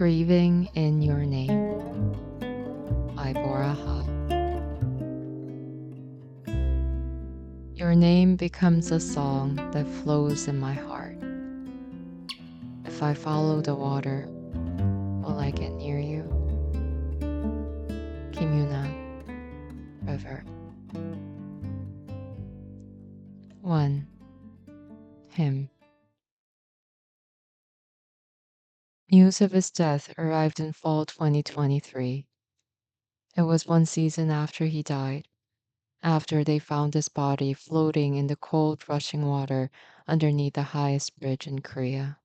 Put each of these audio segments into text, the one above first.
Grieving in Your Name by Bora. Your name becomes a song that flows in my heart. If I follow the water, will I get near you? Kimuna River. 1. Him. News of his death arrived in fall 2023. It was one season after he died, after they found his body floating in the cold, rushing water underneath the highest bridge in Korea.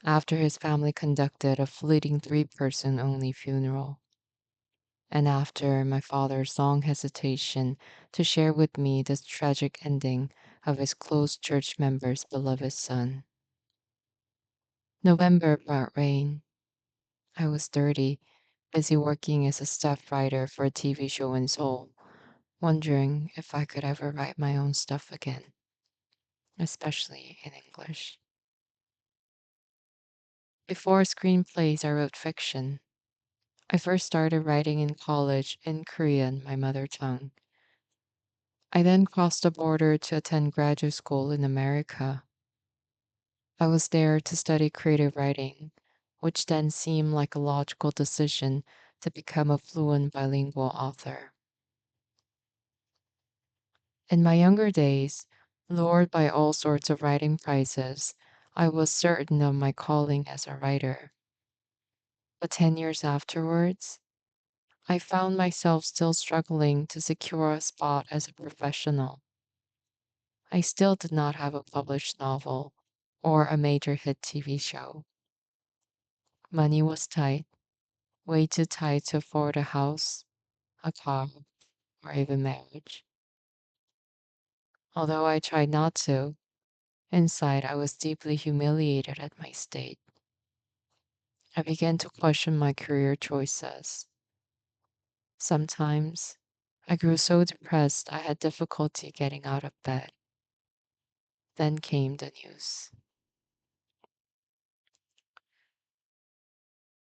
After his family conducted a fleeting 3-person only funeral, and after my father's long hesitation to share with me the tragic ending of his close church member's beloved son. November brought rain. I was 30, busy working as a staff writer for a TV show in Seoul, wondering if I could ever write my own stuff again, especially in English. Before screenplays, I wrote fiction. I first started writing in college in Korean, my mother tongue. I then crossed the border to attend graduate school in America. I was there to study creative writing, which then seemed like a logical decision to become a fluent bilingual author. In my younger days, lured by all sorts of writing prizes, I was certain of my calling as a writer. But 10 years afterwards, I found myself still struggling to secure a spot as a professional. I still did not have a published novel or a major hit TV show. Money was tight, way too tight to afford a house, a car, or even marriage. Although I tried not to, inside I was deeply humiliated at my state. I began to question my career choices. Sometimes I grew so depressed I had difficulty getting out of bed. Then came the news.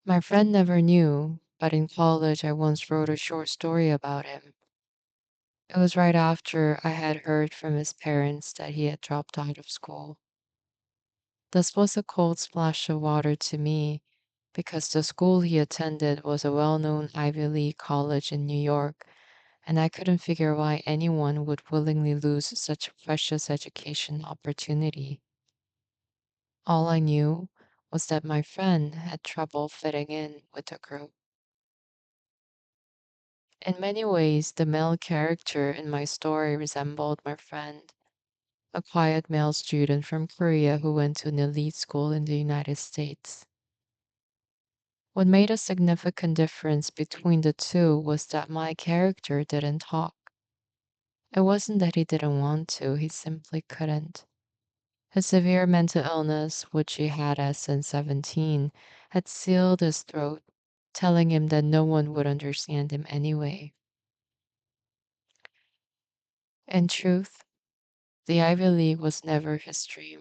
My friend never knew, but in college I once wrote a short story about him. It was right after I had heard from his parents that he had dropped out of school. This was a cold splash of water to me because the school he attended was a well-known Ivy League college in New York, and I couldn't figure why anyone would willingly lose such a precious education opportunity. All I knew was that my friend had trouble fitting in with the group. In many ways, the male character in my story resembled my friend, a quiet male student from Korea who went to an elite school in the United States. What made a significant difference between the two was that my character didn't talk. It wasn't that he didn't want to, he simply couldn't. His severe mental illness, which he had since 17, had sealed his throat, telling him that no one would understand him anyway. In truth, the Ivy League was never his dream.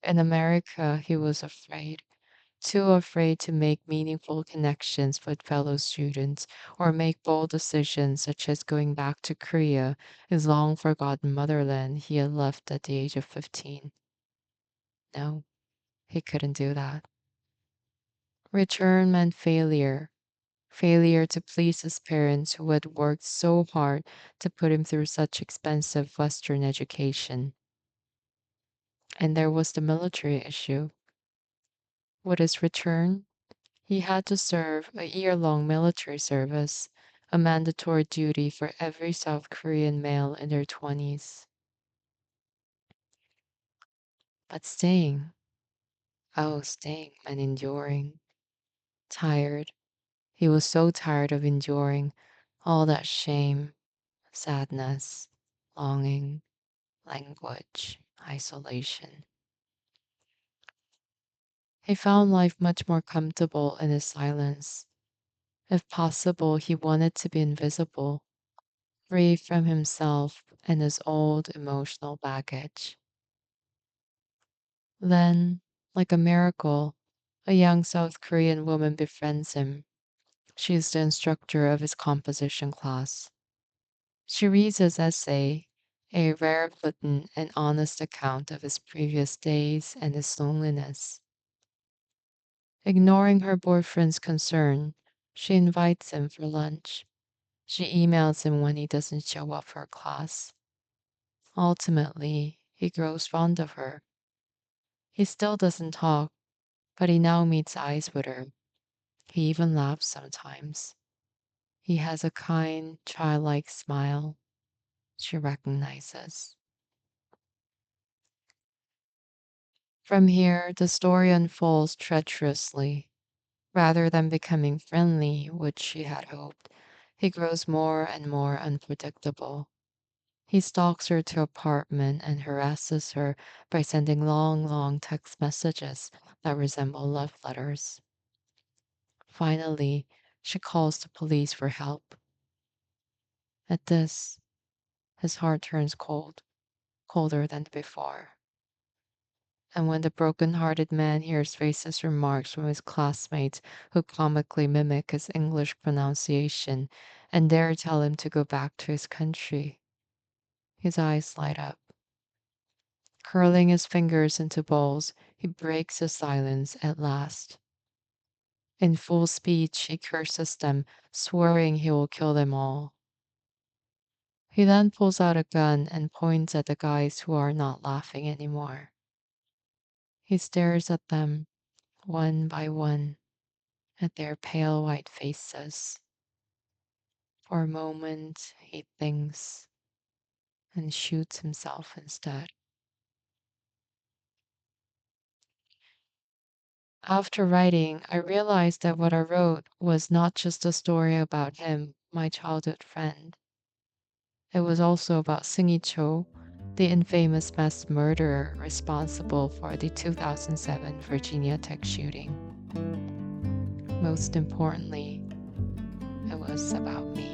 In America, he was afraid, too afraid to make meaningful connections with fellow students or make bold decisions such as going back to Korea, his long forgotten motherland he had left at the age of 15. No, he couldn't do that. Return meant failure. Failure to please his parents who had worked so hard to put him through such expensive Western education. And there was the military issue. With his return, he had to serve a year-long military service, a mandatory duty for every South Korean male in their 20s. But staying, oh, staying meant enduring. Tired. He was so tired of enduring all that shame, sadness, longing, language, isolation. He found life much more comfortable in his silence. If possible, he wanted to be invisible, free from himself and his old emotional baggage. Then, like a miracle, A young South Korean woman befriends him. She is the instructor of his composition class. She reads his essay, a rare blatant and honest account of his previous days and his loneliness. Ignoring her boyfriend's concern, she invites him for lunch. She emails him when he doesn't show up for class. Ultimately, he grows fond of her. He still doesn't talk, but he now meets eyes with her. He even laughs sometimes. He has a kind, childlike smile she recognizes. From here, the story unfolds treacherously. Rather than becoming friendly, which she had hoped, he grows more and more unpredictable. He stalks her to her apartment and harasses her by sending long, long text messages that resemble love letters. Finally, she calls the police for help. At this, his heart turns cold, colder than before. And when the broken-hearted man hears racist remarks from his classmates who comically mimic his English pronunciation and dare tell him to go back to his country, his eyes light up. Curling his fingers into balls, he breaks the silence at last. In full speech, he curses them, swearing he will kill them all. He then pulls out a gun and points at the guys who are not laughing anymore. He stares at them, one by one, at their pale white faces. For a moment, he thinks and shoots himself instead. After writing, I realized that what I wrote was not just a story about him, my childhood friend. It was also about Seung-gi Cho, the infamous mass murderer responsible for the 2007 Virginia Tech shooting. Most importantly, it was about me.